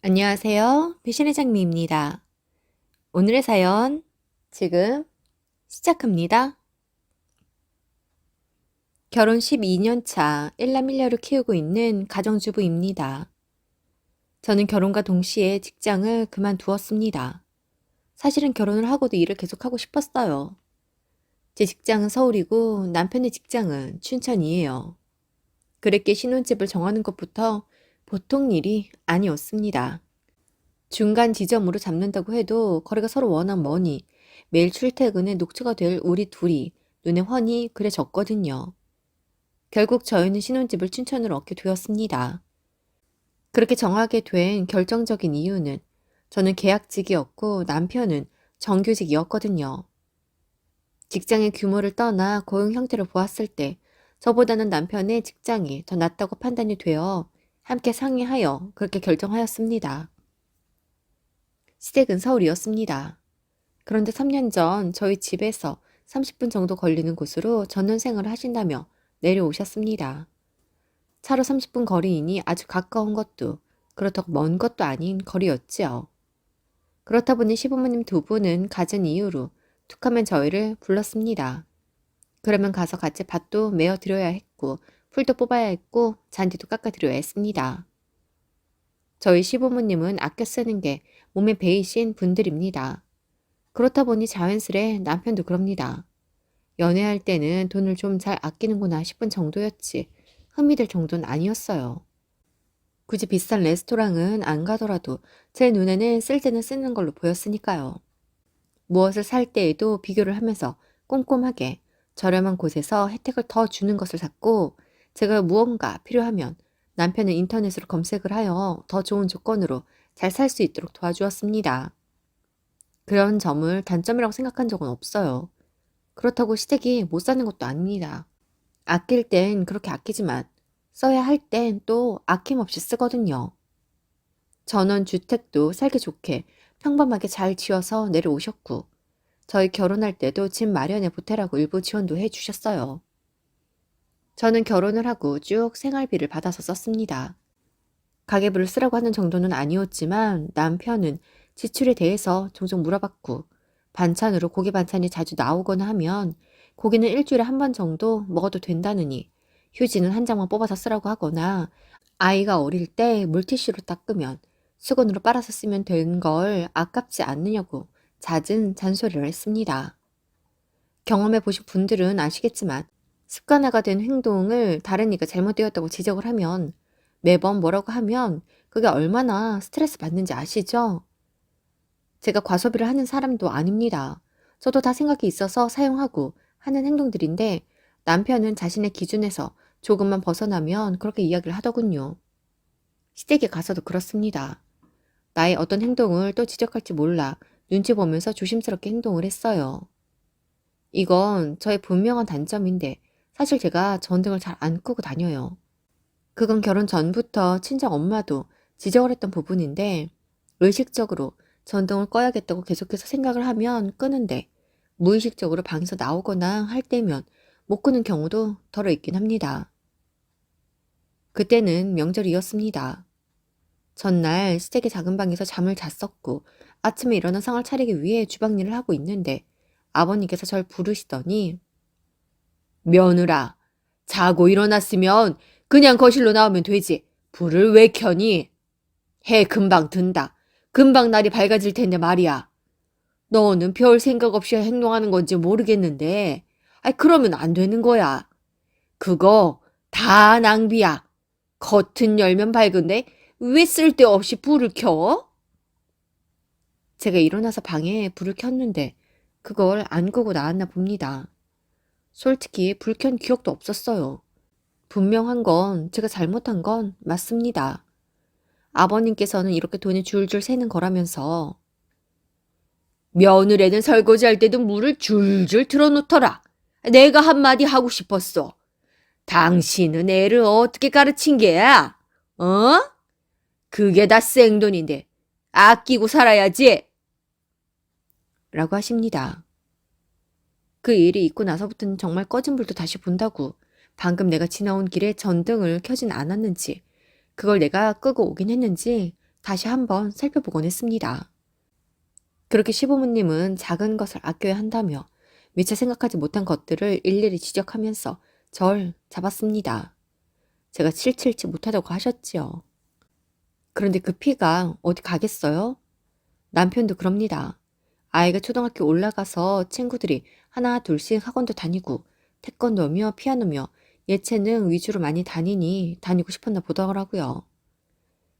안녕하세요. 배신의 장미입니다. 오늘의 사연 지금 시작합니다. 결혼 12년 차 일남일녀를 키우고 있는 가정주부입니다. 저는 결혼과 동시에 직장을 그만두었습니다. 사실은 결혼을 하고도 일을 계속하고 싶었어요. 제 직장은 서울이고 남편의 직장은 춘천이에요. 그랬기에 신혼집을 정하는 것부터 보통 일이 아니었습니다. 중간 지점으로 잡는다고 해도 거리가 서로 워낙 머니 매일 출퇴근에 녹초가 될 우리 둘이 눈에 훤히 그려졌거든요. 결국 저희는 신혼집을 춘천으로 얻게 되었습니다. 그렇게 정하게 된 결정적인 이유는 저는 계약직이었고 남편은 정규직이었거든요. 직장의 규모를 떠나 고용 형태를 보았을 때 저보다는 남편의 직장이 더 낫다고 판단이 되어 함께 상의하여 그렇게 결정하였습니다. 시댁은 서울이었습니다. 그런데 3년 전 저희 집에서 30분 정도 걸리는 곳으로 전원생활을 하신다며 내려오셨습니다. 차로 30분 거리이니 아주 가까운 것도 그렇다고 먼 것도 아닌 거리였지요. 그렇다 보니 시부모님 두 분은 갖은 이유로 툭하면 저희를 불렀습니다. 그러면 가서 같이 밭도 메어 드려야 했고 풀도 뽑아야 했고 잔디도 깎아 드려야 했습니다. 저희 시부모님은 아껴 쓰는 게 몸에 배이신 분들입니다. 그렇다 보니 자연스레 남편도 그럽니다. 연애할 때는 돈을 좀 잘 아끼는구나 싶은 정도였지 흠이 될 정도는 아니었어요. 굳이 비싼 레스토랑은 안 가더라도 제 눈에는 쓸 때는 쓰는 걸로 보였으니까요. 무엇을 살 때에도 비교를 하면서 꼼꼼하게 저렴한 곳에서 혜택을 더 주는 것을 샀고 제가 무언가 필요하면 남편은 인터넷으로 검색을 하여 더 좋은 조건으로 잘 살 수 있도록 도와주었습니다. 그런 점을 단점이라고 생각한 적은 없어요. 그렇다고 시댁이 못 사는 것도 아닙니다. 아낄 땐 그렇게 아끼지만 써야 할 땐 또 아낌없이 쓰거든요. 전원 주택도 살기 좋게 평범하게 잘 지어서 내려오셨고 저희 결혼할 때도 집 마련에 보태라고 일부 지원도 해주셨어요. 저는 결혼을 하고 쭉 생활비를 받아서 썼습니다. 가계부를 쓰라고 하는 정도는 아니었지만 남편은 지출에 대해서 종종 물어봤고 반찬으로 고기 반찬이 자주 나오거나 하면 고기는 일주일에 한 번 정도 먹어도 된다느니 휴지는 한 장만 뽑아서 쓰라고 하거나 아이가 어릴 때 물티슈로 닦으면 수건으로 빨아서 쓰면 되는 걸 아깝지 않느냐고 잦은 잔소리를 했습니다. 경험해 보신 분들은 아시겠지만 습관화가 된 행동을 다른 이가 잘못되었다고 지적을 하면 매번 뭐라고 하면 그게 얼마나 스트레스 받는지 아시죠? 제가 과소비를 하는 사람도 아닙니다. 저도 다 생각이 있어서 사용하고 하는 행동들인데 남편은 자신의 기준에서 조금만 벗어나면 그렇게 이야기를 하더군요. 시댁에 가서도 그렇습니다. 나의 어떤 행동을 또 지적할지 몰라 눈치 보면서 조심스럽게 행동을 했어요. 이건 저의 분명한 단점인데 사실 제가 전등을 잘 안 끄고 다녀요. 그건 결혼 전부터 친정 엄마도 지적을 했던 부분인데 의식적으로 전등을 꺼야겠다고 계속해서 생각을 하면 끄는데 무의식적으로 방에서 나오거나 할 때면 못 끄는 경우도 덜어 있긴 합니다. 그때는 명절이었습니다. 전날 시댁의 작은 방에서 잠을 잤었고 아침에 일어나 상을 차리기 위해 주방 일을 하고 있는데 아버님께서 절 부르시더니 며느라, 자고 일어났으면 그냥 거실로 나오면 되지. 불을 왜 켜니? 해 금방 든다. 금방 날이 밝아질 텐데 말이야. 너는 별 생각 없이 행동하는 건지 모르겠는데, 그러면 안 되는 거야. 그거 다 낭비야. 겉은 열면 밝은데 왜 쓸데없이 불을 켜? 제가 일어나서 방에 불을 켰는데 그걸 안 끄고 나왔나 봅니다. 솔직히 불 켠 기억도 없었어요. 분명한 건 제가 잘못한 건 맞습니다. 아버님께서는 이렇게 돈이 줄줄 새는 거라면서 며느리는 설거지할 때도 물을 줄줄 틀어놓더라. 내가 한마디 하고 싶었어. 당신은 애를 어떻게 가르친 게야? 어? 그게 다 생돈인데 아끼고 살아야지. 라고 하십니다. 그 일이 있고 나서부터는 정말 꺼진 불도 다시 본다고 방금 내가 지나온 길에 전등을 켜진 않았는지 그걸 내가 끄고 오긴 했는지 다시 한번 살펴보곤 했습니다. 그렇게 시부모님은 작은 것을 아껴야 한다며 미처 생각하지 못한 것들을 일일이 지적하면서 절 잡았습니다. 제가 칠칠치 못하다고 하셨지요. 그런데 그 피가 어디 가겠어요? 남편도 그럽니다. 아이가 초등학교 올라가서 친구들이 하나 둘씩 학원도 다니고 태권도며 피아노며 예체능 위주로 많이 다니니 다니고 싶었나 보더라고요.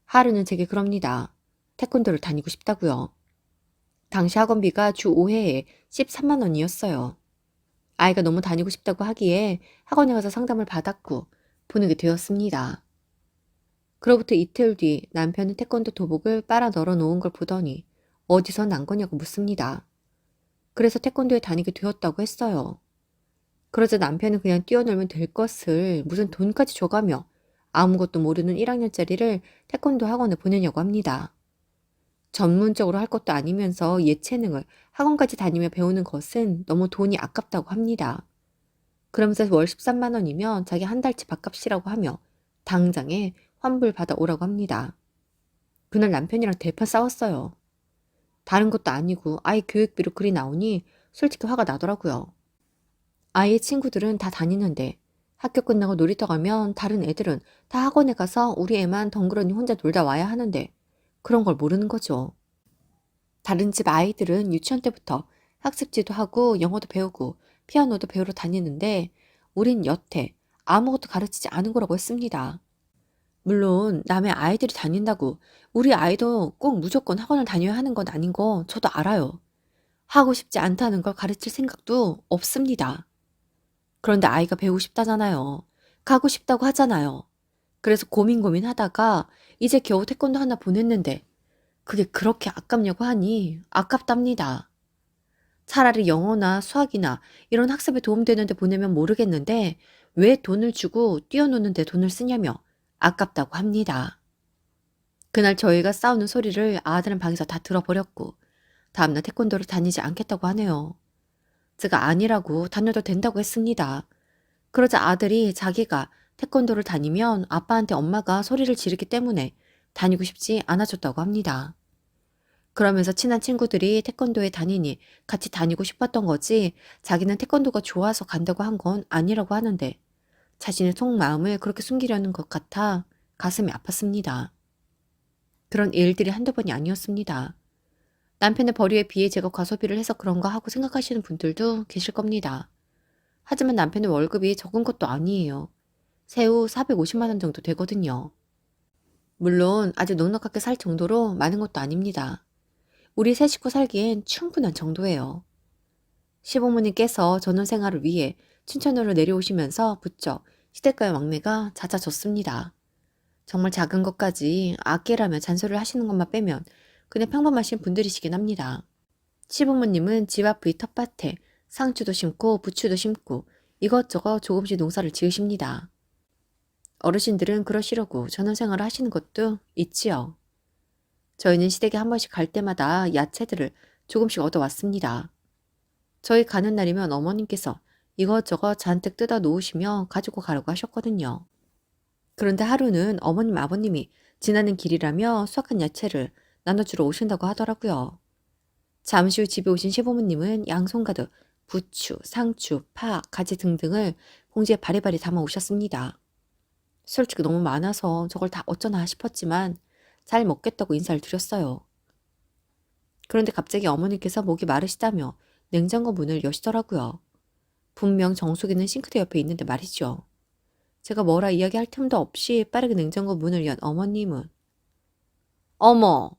하루는 제게 그럽니다. 태권도를 다니고 싶다고요. 당시 학원비가 주 5회에 13만 원이었어요. 아이가 너무 다니고 싶다고 하기에 학원에 가서 상담을 받았고 보내게 되었습니다. 그로부터 이틀 뒤 남편은 태권도 도복을 빨아 널어 놓은 걸 보더니 어디서 난 거냐고 묻습니다. 그래서 태권도에 다니게 되었다고 했어요. 그러자 남편은 그냥 뛰어놀면 될 것을 무슨 돈까지 줘가며 아무것도 모르는 1학년짜리를 태권도 학원에 보내냐고 합니다. 전문적으로 할 것도 아니면서 예체능을 학원까지 다니며 배우는 것은 너무 돈이 아깝다고 합니다. 그러면서 월 13만 원이면 자기 한 달치 밥값이라고 하며 당장에 환불받아 오라고 합니다. 그날 남편이랑 대판 싸웠어요. 다른 것도 아니고 아이 교육비로 그리 나오니 솔직히 화가 나더라고요. 아이의 친구들은 다 다니는데 학교 끝나고 놀이터 가면 다른 애들은 다 학원에 가서 우리 애만 덩그러니 혼자 놀다 와야 하는데 그런 걸 모르는 거죠. 다른 집 아이들은 유치원 때부터 학습지도 하고 영어도 배우고 피아노도 배우러 다니는데 우린 여태 아무것도 가르치지 않은 거라고 했습니다. 물론 남의 아이들이 다닌다고 우리 아이도 꼭 무조건 학원을 다녀야 하는 건 아닌 거 저도 알아요. 하고 싶지 않다는 걸 가르칠 생각도 없습니다. 그런데 아이가 배우고 싶다잖아요. 가고 싶다고 하잖아요. 그래서 고민하다가 이제 겨우 태권도 하나 보냈는데 그게 그렇게 아깝냐고 하니 아깝답니다. 차라리 영어나 수학이나 이런 학습에 도움되는데 보내면 모르겠는데 왜 돈을 주고 뛰어노는데 돈을 쓰냐며 아깝다고 합니다. 그날 저희가 싸우는 소리를 아들은 방에서 다 들어버렸고 다음날 태권도를 다니지 않겠다고 하네요. 제가 아니라고 다녀도 된다고 했습니다. 그러자 아들이 자기가 태권도를 다니면 아빠한테 엄마가 소리를 지르기 때문에 다니고 싶지 않아졌다고 합니다. 그러면서 친한 친구들이 태권도에 다니니 같이 다니고 싶었던 거지 자기는 태권도가 좋아서 간다고 한 건 아니라고 하는데 자신의 속마음을 그렇게 숨기려는 것 같아 가슴이 아팠습니다. 그런 일들이 한두 번이 아니었습니다. 남편의 벌이에 비해 제가 과소비를 해서 그런가 하고 생각하시는 분들도 계실 겁니다. 하지만 남편의 월급이 적은 것도 아니에요. 세후 450만 원 정도 되거든요. 물론 아주 넉넉하게 살 정도로 많은 것도 아닙니다. 우리 세 식구 살기엔 충분한 정도예요. 시부모님께서 전원생활을 위해 춘천으로 내려오시면서 부쩍 시댁과의 왕래가 잦아졌습니다. 정말 작은 것까지 아끼라며 잔소리를 하시는 것만 빼면 그냥 평범하신 분들이시긴 합니다. 시부모님은 집 앞의 텃밭에 상추도 심고 부추도 심고 이것저것 조금씩 농사를 지으십니다. 어르신들은 그러시려고 전원생활을 하시는 것도 있지요. 저희는 시댁에 한 번씩 갈 때마다 야채들을 조금씩 얻어왔습니다. 저희 가는 날이면 어머님께서 이것저것 잔뜩 뜯어 놓으시며 가지고 가라고 하셨거든요. 그런데 하루는 어머님 아버님이 지나는 길이라며 수확한 야채를 나눠주러 오신다고 하더라고요. 잠시 후 집에 오신 시부모님은 양손 가득 부추, 상추, 파, 가지 등등을 봉지에 바리바리 담아 오셨습니다. 솔직히 너무 많아서 저걸 다 어쩌나 싶었지만 잘 먹겠다고 인사를 드렸어요. 그런데 갑자기 어머니께서 목이 마르시다며 냉장고 문을 여시더라고요. 분명 정수기는 싱크대 옆에 있는데 말이죠. 제가 뭐라 이야기할 틈도 없이 빠르게 냉장고 문을 연 어머님은 어머,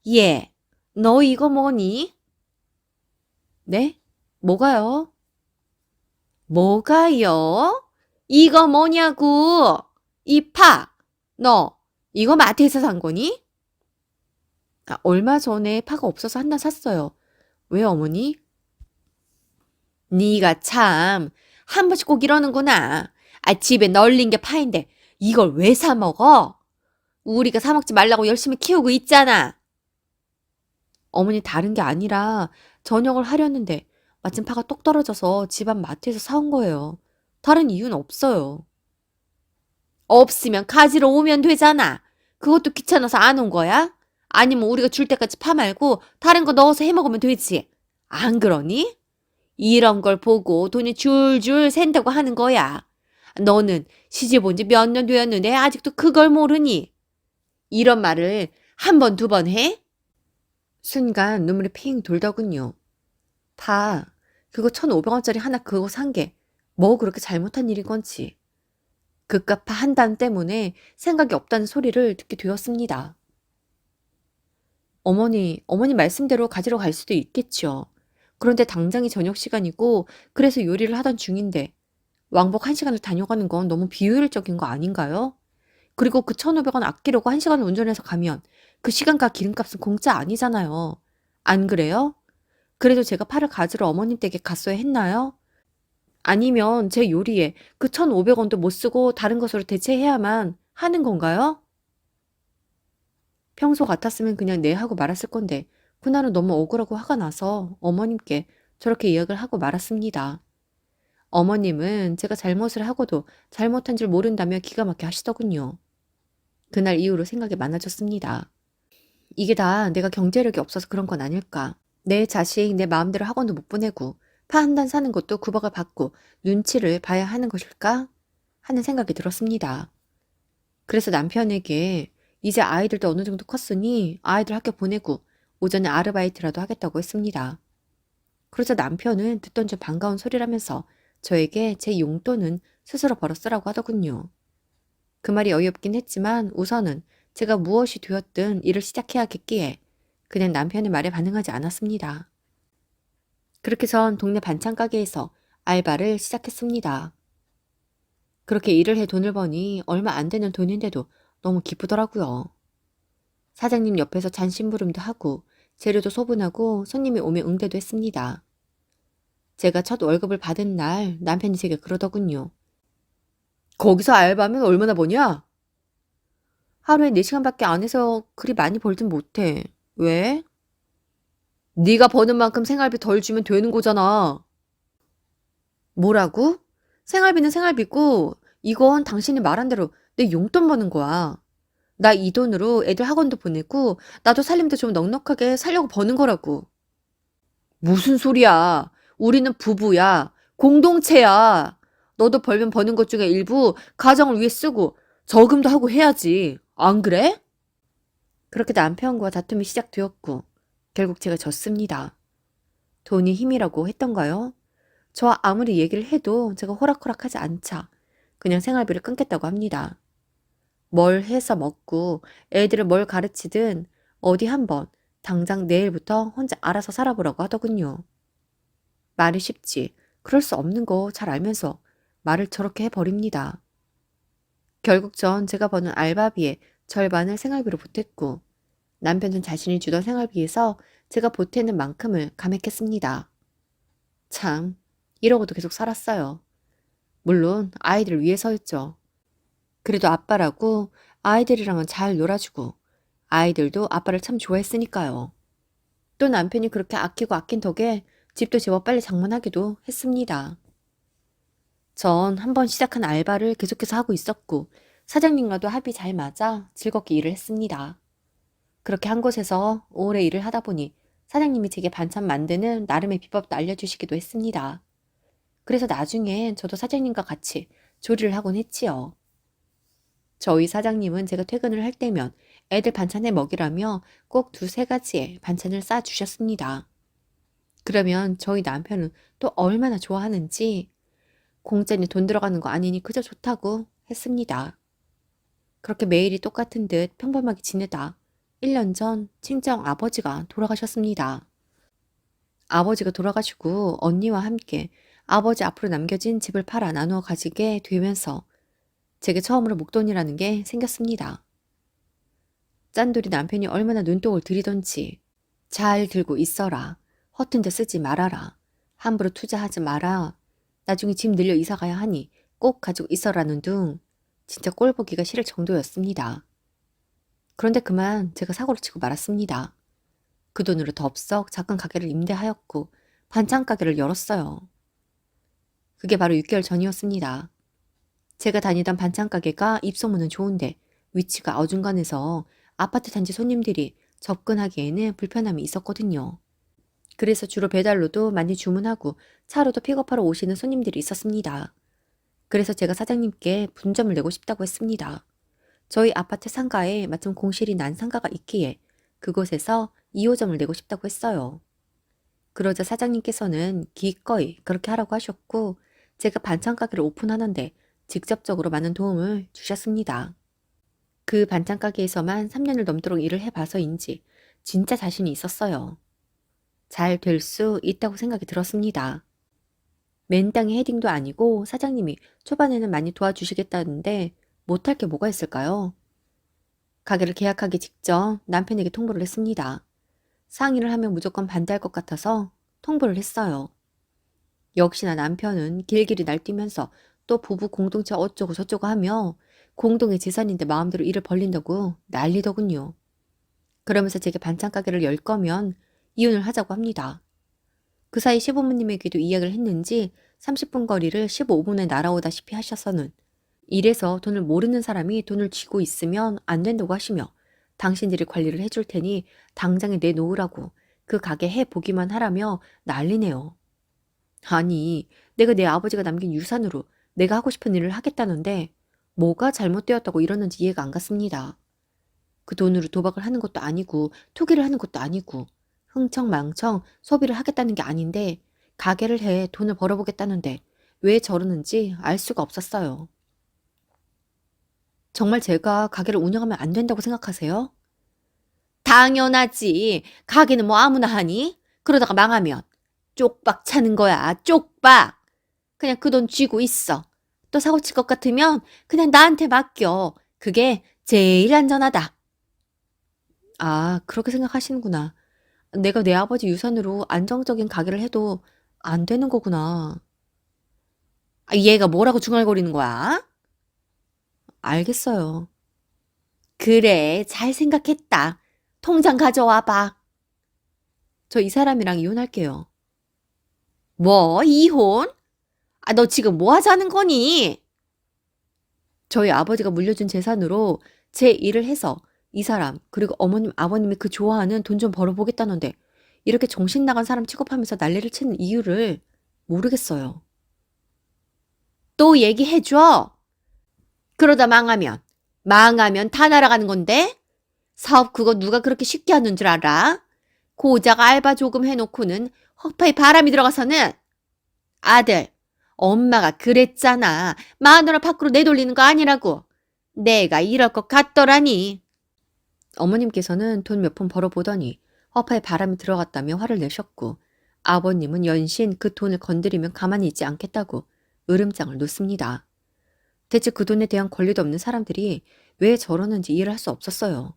얘, 너 이거 뭐니? 네? 뭐가요? 뭐가요? 이거 뭐냐고! 이 파! 너, 이거 마트에서 산 거니? 아, 얼마 전에 파가 없어서 하나 샀어요. 왜 어머니? 네가 참 한 번씩 꼭 이러는구나. 아, 집에 널린 게 파인데 이걸 왜 사 먹어? 우리가 사 먹지 말라고 열심히 키우고 있잖아. 어머니 다른 게 아니라 저녁을 하려는데 마침 파가 똑 떨어져서 집 앞 마트에서 사온 거예요. 다른 이유는 없어요. 없으면 가지러 오면 되잖아. 그것도 귀찮아서 안 온 거야? 아니면 우리가 줄 때까지 파 말고 다른 거 넣어서 해 먹으면 되지. 안 그러니? 이런 걸 보고 돈이 줄줄 샌다고 하는 거야. 너는 시집 온 지 몇 년 되었는데 아직도 그걸 모르니? 이런 말을 한 번, 두 번 해? 순간 눈물이 핑 돌더군요. 파, 그거 1,500원짜리 하나 그거 산 게 뭐 그렇게 잘못한 일인 건지. 그깟 파 한 단 때문에 생각이 없다는 소리를 듣게 되었습니다. 어머니 말씀대로 가지러 갈 수도 있겠죠. 그런데 당장이 저녁 시간이고 그래서 요리를 하던 중인데 왕복 1시간을 다녀가는 건 너무 비효율적인 거 아닌가요? 그리고 그 1,500원 아끼려고 1시간을 운전해서 가면 그 시간과 기름값은 공짜 아니잖아요. 안 그래요? 그래도 제가 파를 가지러 어머님 댁에 갔어야 했나요? 아니면 제 요리에 그 1,500원도 못 쓰고 다른 것으로 대체해야만 하는 건가요? 평소 같았으면 그냥 네 하고 말았을 건데 그날은 너무 억울하고 화가 나서 어머님께 저렇게 이야기를 하고 말았습니다. 어머님은 제가 잘못을 하고도 잘못한 줄 모른다며 기가 막혀 하시더군요. 그날 이후로 생각이 많아졌습니다. 이게 다 내가 경제력이 없어서 그런 건 아닐까. 내 자식 내 마음대로 학원도 못 보내고 파 한 단 사는 것도 구박을 받고 눈치를 봐야 하는 것일까? 하는 생각이 들었습니다. 그래서 남편에게 이제 아이들도 어느 정도 컸으니 아이들 학교 보내고 오전에 아르바이트라도 하겠다고 했습니다. 그러자 남편은 듣던 중 반가운 소리라면서 저에게 제 용돈은 스스로 벌어 쓰라고 하더군요. 그 말이 어이없긴 했지만 우선은 제가 무엇이 되었든 일을 시작해야겠기에 그냥 남편의 말에 반응하지 않았습니다. 그렇게 전 동네 반찬 가게에서 알바를 시작했습니다. 그렇게 일을 해 돈을 버니 얼마 안 되는 돈인데도 너무 기쁘더라고요. 사장님 옆에서 잔심부름도 하고 재료도 소분하고 손님이 오면 응대도 했습니다. 제가 첫 월급을 받은 날 남편이 제게 그러더군요. 거기서 알바하면 얼마나 버냐? 하루에 4시간밖에 안 해서 그리 많이 벌진 못해. 왜? 네가 버는 만큼 생활비 덜 주면 되는 거잖아. 뭐라고? 생활비는 생활비고 이건 당신이 말한 대로 내 용돈 버는 거야. 나 이 돈으로 애들 학원도 보내고 나도 살림도 좀 넉넉하게 살려고 버는 거라고. 무슨 소리야. 우리는 부부야. 공동체야. 너도 벌면 버는 것 중에 일부 가정을 위해 쓰고 저금도 하고 해야지. 안 그래? 그렇게 남편과 다툼이 시작되었고 결국 제가 졌습니다. 돈이 힘이라고 했던가요? 저와 아무리 얘기를 해도 제가 호락호락하지 않자 그냥 생활비를 끊겠다고 합니다. 뭘 해서 먹고 애들을 뭘 가르치든 어디 한번 당장 내일부터 혼자 알아서 살아보라고 하더군요. 말이 쉽지. 그럴 수 없는 거 잘 알면서 말을 저렇게 해버립니다. 결국 전 제가 버는 알바비의 절반을 생활비로 보탰고 남편은 자신이 주던 생활비에서 제가 보태는 만큼을 감액했습니다. 참, 이러고도 계속 살았어요. 물론 아이들을 위해서였죠. 그래도 아빠라고 아이들이랑은 잘 놀아주고 아이들도 아빠를 참 좋아했으니까요. 또 남편이 그렇게 아끼고 아낀 덕에 집도 제법 빨리 장만하기도 했습니다. 전 한번 시작한 알바를 계속해서 하고 있었고 사장님과도 합이 잘 맞아 즐겁게 일을 했습니다. 그렇게 한 곳에서 오래 일을 하다 보니 사장님이 제게 반찬 만드는 나름의 비법도 알려주시기도 했습니다. 그래서 나중엔 저도 사장님과 같이 조리를 하곤 했지요. 저희 사장님은 제가 퇴근을 할 때면 애들 반찬에 먹이라며 꼭 2-3가지의 반찬을 싸주셨습니다. 그러면 저희 남편은 또 얼마나 좋아하는지 공짜니 돈 들어가는 거 아니니 그저 좋다고 했습니다. 그렇게 매일이 똑같은 듯 평범하게 지내다 1년 전 친정 아버지가 돌아가셨습니다. 아버지가 돌아가시고 언니와 함께 아버지 앞으로 남겨진 집을 팔아 나누어 가지게 되면서 제게 처음으로 목돈이라는 게 생겼습니다. 짠돌이 남편이 얼마나 눈독을 들이던지 잘 들고 있어라. 허튼 데 쓰지 말아라. 함부로 투자하지 마라. 나중에 집 늘려 이사 가야 하니 꼭 가지고 있어라는 둥 진짜 꼴 보기가 싫을 정도였습니다. 그런데 그만 제가 사고를 치고 말았습니다. 그 돈으로 덥석 작은 가게를 임대하였고 반찬 가게를 열었어요. 그게 바로 6개월 전이었습니다. 제가 다니던 반찬 가게가 입소문은 좋은데 위치가 어중간해서 아파트 단지 손님들이 접근하기에는 불편함이 있었거든요. 그래서 주로 배달로도 많이 주문하고 차로도 픽업하러 오시는 손님들이 있었습니다. 그래서 제가 사장님께 분점을 내고 싶다고 했습니다. 저희 아파트 상가에 마침 공실이 난 상가가 있기에 그곳에서 2호점을 내고 싶다고 했어요. 그러자 사장님께서는 기꺼이 그렇게 하라고 하셨고 제가 반찬 가게를 오픈하는데 직접적으로 많은 도움을 주셨습니다. 그 반찬 가게에서만 3년을 넘도록 일을 해봐서인지 진짜 자신이 있었어요. 잘 될 수 있다고 생각이 들었습니다. 맨땅에 헤딩도 아니고 사장님이 초반에는 많이 도와주시겠다는데 못할 게 뭐가 있을까요? 가게를 계약하기 직전 남편에게 통보를 했습니다. 상의를 하면 무조건 반대할 것 같아서 통보를 했어요. 역시나 남편은 길길이 날뛰면서 또 부부 공동체 어쩌고 저쩌고 하며 공동의 재산인데 마음대로 일을 벌린다고 난리더군요. 그러면서 제게 반찬 가게를 열 거면 이혼을 하자고 합니다. 그 사이 시부모님에게도 이야기를 했는지 30분 거리를 15분에 날아오다시피 하셔서는 이래서 돈을 모르는 사람이 돈을 쥐고 있으면 안 된다고 하시며 당신들이 관리를 해줄 테니 당장에 내놓으라고 그 가게 해보기만 하라며 난리네요. 아니, 내가 내 아버지가 남긴 유산으로 내가 하고 싶은 일을 하겠다는데 뭐가 잘못되었다고 이러는지 이해가 안 갔습니다. 그 돈으로 도박을 하는 것도 아니고 투기를 하는 것도 아니고 흥청망청 소비를 하겠다는 게 아닌데 가게를 해 돈을 벌어보겠다는데 왜 저러는지 알 수가 없었어요. 정말 제가 가게를 운영하면 안 된다고 생각하세요? 당연하지. 가게는 뭐 아무나 하니? 그러다가 망하면 쪽박 차는 거야. 쪽박. 그냥 그 돈 쥐고 있어. 또 사고 칠 것 같으면 그냥 나한테 맡겨. 그게 제일 안전하다. 아, 그렇게 생각하시는구나. 내가 내 아버지 유산으로 안정적인 가게를 해도 안 되는 거구나. 아, 얘가 뭐라고 중얼거리는 거야? 알겠어요. 그래, 잘 생각했다. 통장 가져와 봐. 저 이 사람이랑 이혼할게요. 뭐, 이혼? 아, 너 지금 뭐 하자는 거니? 저희 아버지가 물려준 재산으로 제 일을 해서 이 사람, 그리고 어머님, 아버님이 그 좋아하는 돈 좀 벌어보겠다는데 이렇게 정신 나간 사람 취급하면서 난리를 치는 이유를 모르겠어요. 또 얘기해줘. 그러다 망하면 다 날아가는 건데? 사업 그거 누가 그렇게 쉽게 하는 줄 알아? 고작 알바 조금 해놓고는 허파에 바람이 들어가서는 아들, 엄마가 그랬잖아. 마누라 밖으로 내돌리는 거 아니라고. 내가 이럴 것 같더라니. 어머님께서는 돈 몇 푼 벌어보더니 허파에 바람이 들어갔다며 화를 내셨고 아버님은 연신 그 돈을 건드리면 가만히 있지 않겠다고 으름장을 놓습니다. 대체 그 돈에 대한 권리도 없는 사람들이 왜 저러는지 이해를 할 수 없었어요.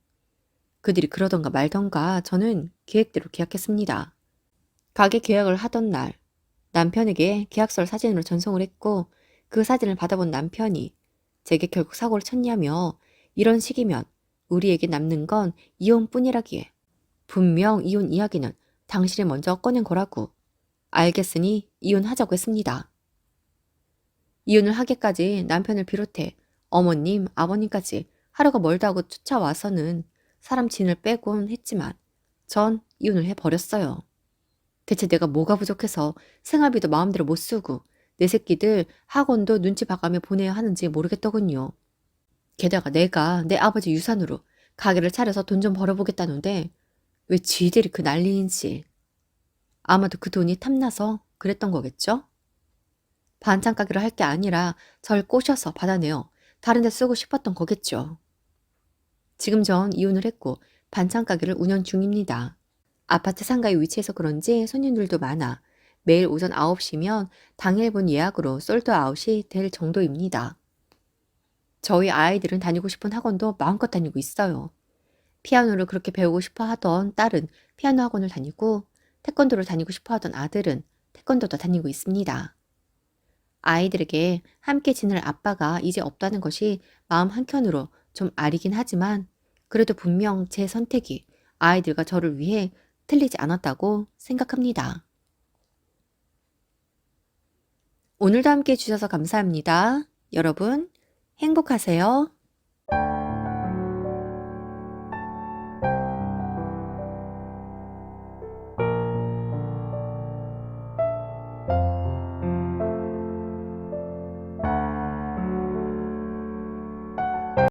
그들이 그러던가 말던가 저는 계획대로 계약했습니다. 가게 계약을 하던 날 남편에게 계약서를 사진으로 전송을 했고 그 사진을 받아본 남편이 제게 결국 사고를 쳤냐며 이런 식이면 우리에게 남는 건 이혼뿐이라기에 분명 이혼 이야기는 당신이 먼저 꺼낸 거라고 알겠으니 이혼하자고 했습니다. 이혼을 하기까지 남편을 비롯해 어머님, 아버님까지 하루가 멀다 하고 쫓아와서는 사람 진을 빼곤 했지만 전 이혼을 해버렸어요. 대체 내가 뭐가 부족해서 생활비도 마음대로 못 쓰고 내 새끼들 학원도 눈치 봐가며 보내야 하는지 모르겠더군요. 게다가 내가 내 아버지 유산으로 가게를 차려서 돈 좀 벌어보겠다는데 왜 쥐들이 그 난리인지. 아마도 그 돈이 탐나서 그랬던 거겠죠? 반찬 가게를 할 게 아니라 절 꼬셔서 받아내어 다른 데 쓰고 싶었던 거겠죠. 지금 전 이혼을 했고 반찬 가게를 운영 중입니다. 아파트 상가에 위치해서 그런지 손님들도 많아 매일 오전 9시면 당일분 예약으로 솔드아웃이 될 정도입니다. 저희 아이들은 다니고 싶은 학원도 마음껏 다니고 있어요. 피아노를 그렇게 배우고 싶어 하던 딸은 피아노 학원을 다니고 태권도를 다니고 싶어 하던 아들은 태권도도 다니고 있습니다. 아이들에게 함께 지낼 아빠가 이제 없다는 것이 마음 한켠으로 좀 아리긴 하지만 그래도 분명 제 선택이 아이들과 저를 위해 틀리지 않았다고 생각합니다. 오늘도 함께 해주셔서 감사합니다. 여러분, 행복하세요.